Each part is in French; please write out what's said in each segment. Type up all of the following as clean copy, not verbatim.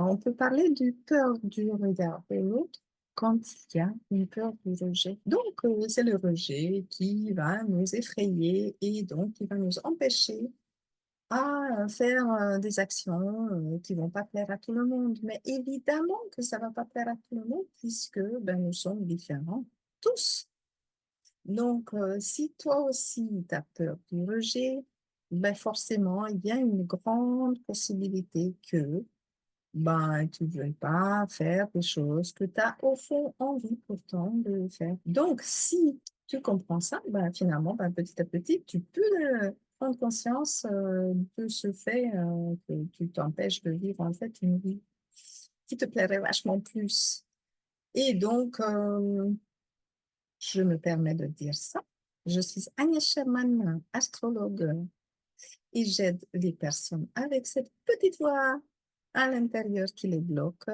On peut parler du peur du regard de l'autre quand il y a une peur du rejet. Donc, c'est le rejet qui va nous effrayer et donc qui va nous empêcher à faire des actions qui vont pas plaire à tout le monde. Mais évidemment que ça va pas plaire à tout le monde puisque ben, nous sommes différents tous. Donc, si toi aussi tu as peur du rejet, ben forcément, il y a une grande possibilité que ben, tu ne veux pas faire des choses que tu as au fond envie pourtant de faire. Donc, si tu comprends ça, ben, finalement, ben, petit à petit, tu peux prendre conscience de ce fait que tu t'empêches de vivre en fait une vie qui te plairait vachement plus. Et donc, je me permets de dire ça. Je suis Agnès Sherman, astrologue, et j'aide les personnes avec cette petite voix à l'intérieur qui les bloque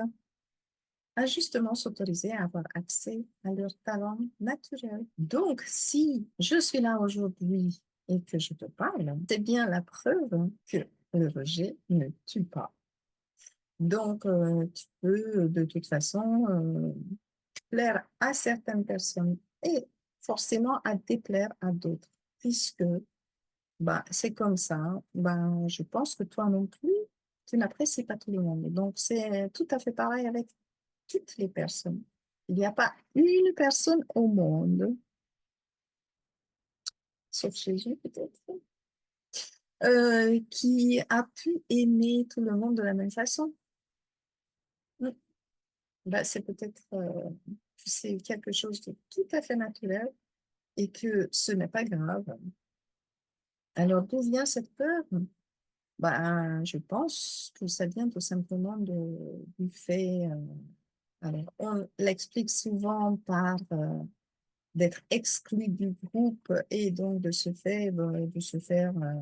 à justement s'autoriser à avoir accès à leur talent naturel. Donc, si je suis là aujourd'hui et que je te parle, c'est bien la preuve que le rejet ne tue pas. Donc, tu peux de toute façon plaire à certaines personnes et forcément à déplaire à d'autres, puisque bah, c'est comme ça. Bah, je pense que toi non plus, tu n'apprécies pas tout le monde. Donc, c'est tout à fait pareil avec toutes les personnes. Il n'y a pas une personne au monde, sauf Jésus peut-être, qui a pu aimer tout le monde de la même façon. Mm. Bah, c'est peut-être que c'est quelque chose de tout à fait naturel et que ce n'est pas grave. Alors, d'où vient cette peur? Bah, je pense que ça vient tout simplement du fait, alors on l'explique souvent par d'être exclu du groupe et donc de se faire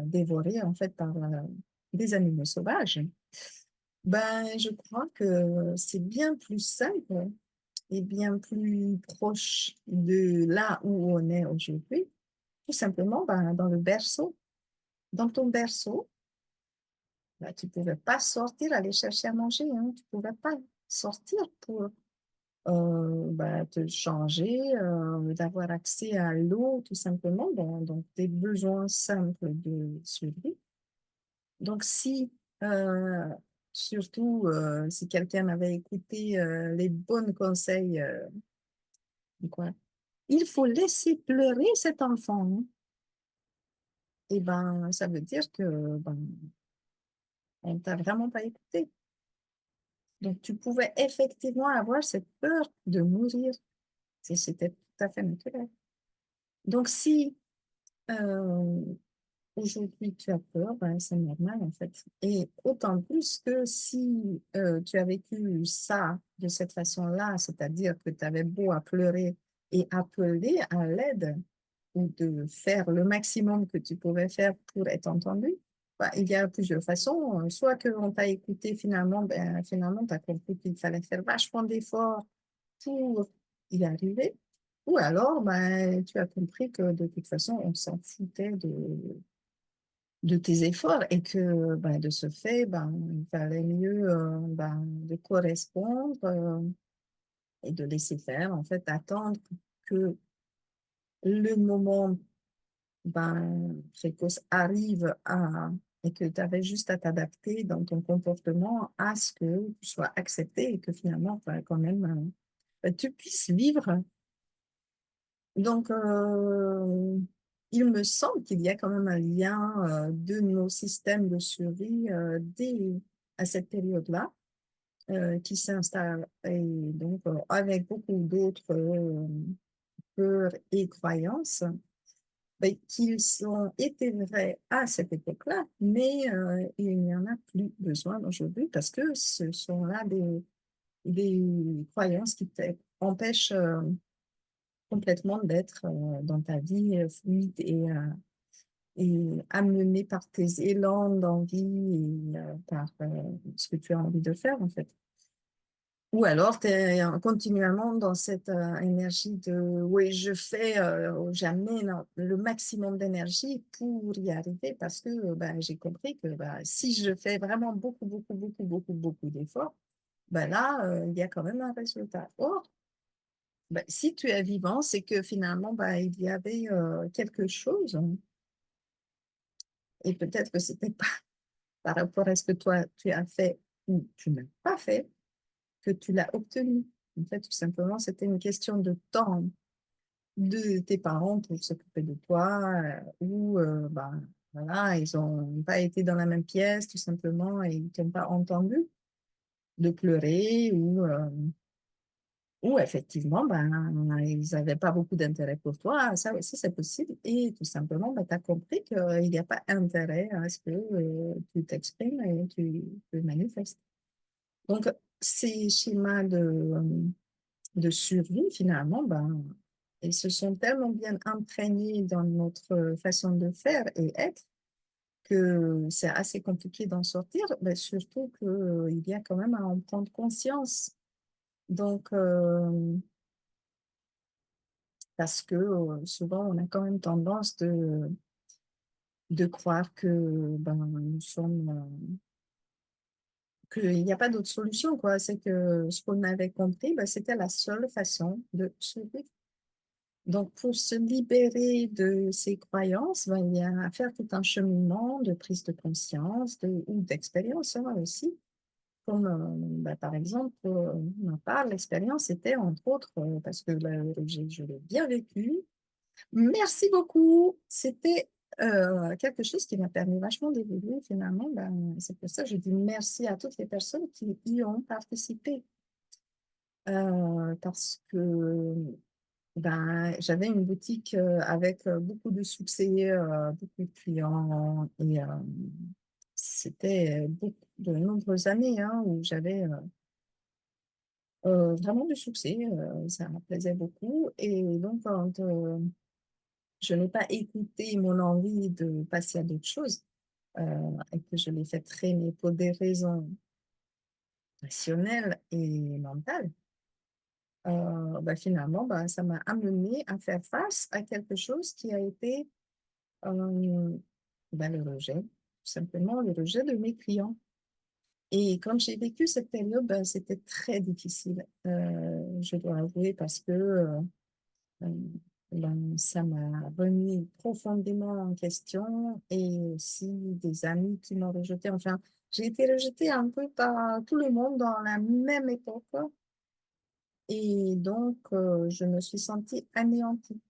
dévorer en fait par des animaux sauvages. Ben, je crois que c'est bien plus simple et bien plus proche de là où on est aujourd'hui, tout simplement ben, dans le berceau. Dans ton berceau, ben, tu ne pouvais pas sortir, aller chercher à manger, hein. Tu ne pouvais pas sortir pour bah, te changer, d'avoir accès à l'eau, tout simplement, donc des besoins simples de survie. Donc, si, euh, surtout, si quelqu'un avait écouté les bons conseils, quoi, il faut laisser pleurer cet enfant, hein. Et ben, ça veut dire que ben, on t'a vraiment pas écouté. Donc, tu pouvais effectivement avoir cette peur de mourir. C'était tout à fait naturel. Donc, si Euh, aujourd'hui, tu as peur, ben, c'est normal en fait. Et autant plus que si tu as vécu ça de cette façon-là, c'est-à-dire que tu avais beau à pleurer et appeler à l'aide ou de faire le maximum que tu pouvais faire pour être entendu, ben, il y a plusieurs façons. Soit qu'on t'a écouté finalement, ben, finalement, tu as compris qu'il fallait faire vachement d'efforts pour y arriver. Ou alors, ben, tu as compris que de toute façon, on s'en foutait de tes efforts et que ben, de ce fait, ben, il fallait mieux ben, de correspondre et de laisser faire, en fait, attendre que le moment précoce arrive et que tu avais juste à t'adapter dans ton comportement à ce que tu sois accepté et que finalement, ben, quand même, ben, tu puisses vivre. Donc, il me semble qu'il y a quand même un lien de nos systèmes de survie dès à cette période-là qui s'installe et donc avec beaucoup d'autres peurs et croyances ben, qui ont été vraies à cette époque-là, mais il n'y en a plus besoin aujourd'hui parce que ce sont là des croyances qui empêchent complètement d'être dans ta vie fluide et amené par tes élans d'envie et par ce que tu as envie de faire en fait. Ou alors tu es continuellement dans cette énergie de oui, je fais, j'amène le maximum d'énergie pour y arriver parce que ben, j'ai compris que ben, si je fais vraiment beaucoup, beaucoup, beaucoup, beaucoup, beaucoup d'efforts, ben là, il y a quand même un résultat. Or, ben, si tu es vivant, c'est que finalement, ben, il y avait quelque chose, hein, et peut-être que c'était pas par rapport à ce que toi, tu as fait ou tu n'as pas fait, que tu l'as obtenu. En fait, tout simplement, c'était une question de temps de tes parents pour s'occuper de toi, ou ben, voilà, ils n'ont pas été dans la même pièce, tout simplement, et ils ne t'ont pas entendu de pleurer, ou effectivement, ben, ils n'avaient pas beaucoup d'intérêt pour toi. Ça aussi, c'est possible. Et tout simplement, ben, tu as compris qu'il n'y a pas intérêt à ce que tu t'exprimes et tu manifestes. Donc, ces schémas de survie, finalement, ben, ils se sont tellement bien imprégnés dans notre façon de faire et être que c'est assez compliqué d'en sortir, mais surtout qu'il y a quand même à en prendre conscience. Donc, parce que souvent, on a quand même tendance de croire que ben, nous sommes, qu'il n'y a pas d'autre solution, quoi. C'est que ce qu'on avait compris, ben, c'était la seule façon de survivre. Donc, pour se libérer de ces croyances, ben, il y a à faire tout un cheminement de prise de conscience ou d'expérience, hein, aussi. Comme ben, par exemple, ma part, l'expérience était entre autres, parce que ben, je l'ai bien vécu. Merci beaucoup. C'était quelque chose qui m'a permis vachement d'évoluer finalement. Ben, c'est pour ça que je dis merci à toutes les personnes qui y ont participé. Parce que ben, j'avais une boutique avec beaucoup de succès, beaucoup de clients, et c'était de nombreuses années, hein, où j'avais vraiment du succès. Ça me plaisait beaucoup. Et donc, quand je n'ai pas écouté mon envie de passer à d'autres choses, et que je l'ai fait traîner pour des raisons rationnelles et mentales, bah, finalement, bah, ça m'a amené à faire face à quelque chose qui a été bah, le rejet, tout simplement le rejet de mes clients. Et quand j'ai vécu cette période, bah, c'était très difficile, je dois avouer, parce que euh, ben, ça m'a remis profondément en question, et aussi des amis qui m'ont rejeté. Enfin, j'ai été rejetée un peu par tout le monde dans la même époque, et donc je me suis sentie anéantie.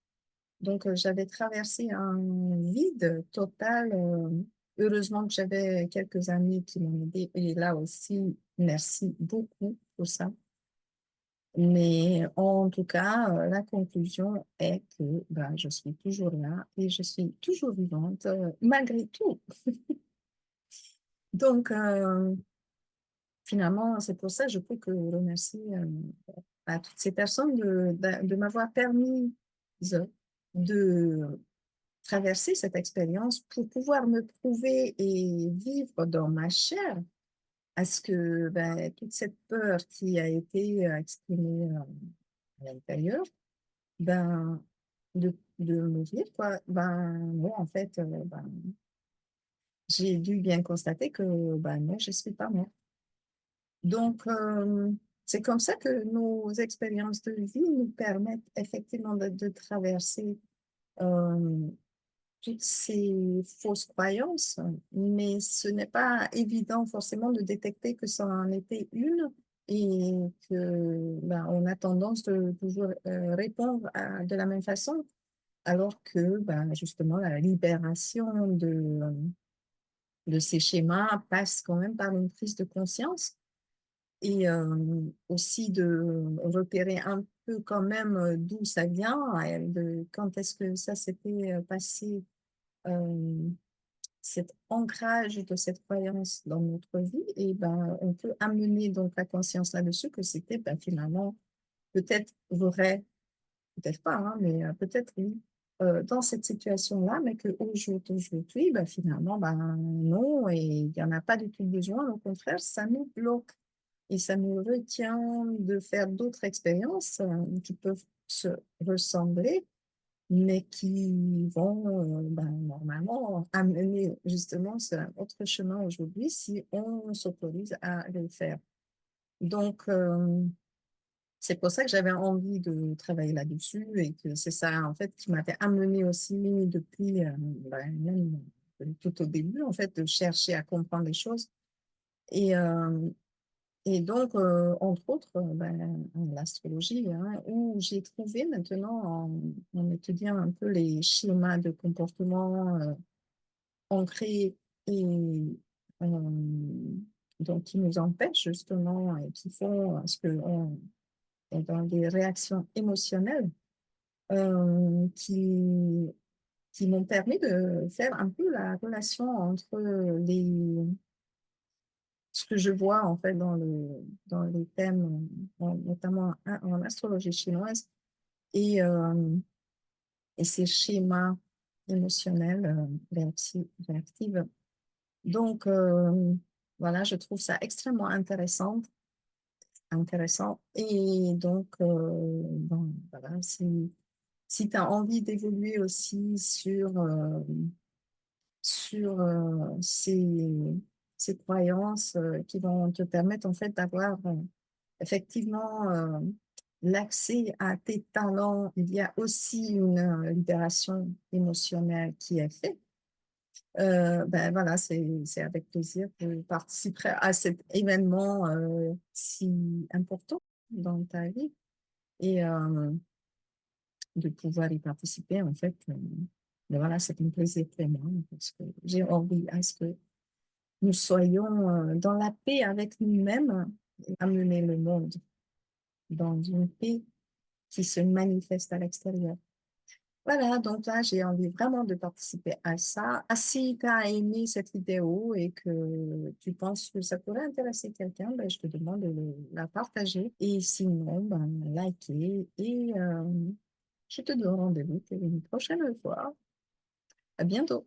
Donc, j'avais traversé un vide total. Heureusement que j'avais quelques amis qui m'ont aidé. Et là aussi, merci beaucoup pour ça. Mais en tout cas, la conclusion est que ben, je suis toujours là et je suis toujours vivante, malgré tout. Donc, finalement, c'est pour ça que je peux que remercier à toutes ces personnes de m'avoir permis de traverser cette expérience pour pouvoir me prouver et vivre dans ma chair à ce que ben, toute cette peur qui a été exprimée à l'intérieur, ben, de mourir, quoi. Ben, moi, en fait, ben, j'ai dû bien constater que ben, non, je ne suis pas morte. Donc, c'est comme ça que nos expériences de vie nous permettent effectivement de traverser euh, toutes ces fausses croyances, mais ce n'est pas évident forcément de détecter que ça en était une, et que ben, on a tendance de toujours répondre de la même façon, alors que ben, justement la libération de ces schémas passe quand même par une prise de conscience, et aussi de repérer un peu quand même d'où ça vient, de quand est-ce que ça s'était passé, euh, cet ancrage de cette croyance dans notre vie. Et ben, on peut amener donc la conscience là-dessus que c'était ben, finalement peut-être vrai, peut-être pas, hein, mais peut-être oui, dans cette situation-là, mais qu'aujourd'hui, ben, finalement, ben, non, et il n'y en a pas du tout besoin. Au contraire, ça nous bloque et ça nous retient de faire d'autres expériences qui peuvent se ressembler, mais qui vont ben, normalement amener justement sur un autre chemin aujourd'hui si on s'autorise à le faire. Donc, c'est pour ça que j'avais envie de travailler là-dessus et que c'est ça, en fait, qui m'avait amené aussi depuis, même tout au début, en fait, de chercher à comprendre les choses. Et, donc, entre autres, l'astrologie, hein, où j'ai trouvé maintenant, en étudiant un peu les schémas de comportement ancrés et donc qui nous empêchent justement et qui font à ce qu'on est dans des réactions émotionnelles qui m'ont permis de faire un peu la relation entre ce que je vois en fait dans les thèmes, notamment en astrologie chinoise, et, euh, et ces schémas émotionnels réactifs. Donc, voilà, je trouve ça extrêmement intéressant. Et donc, bon, voilà, si tu as envie d'évoluer aussi sur ces croyances qui vont te permettre en fait d'avoir effectivement l'accès à tes talents, il y a aussi une libération émotionnelle qui est faite. Ben voilà, c'est avec plaisir que je participerai à cet événement si important dans ta vie et de pouvoir y participer, en fait. Ben voilà, c'est un plaisir pour moi parce que j'ai envie à ce que nous soyons dans la paix avec nous-mêmes et amener le monde dans une paix qui se manifeste à l'extérieur. Voilà, donc là, j'ai envie vraiment de participer à ça. Ah, si tu as aimé cette vidéo et que tu penses que ça pourrait intéresser quelqu'un, ben, je te demande de la partager. Et sinon, ben, liker. Et je te donne rendez-vous pour une prochaine fois. À bientôt.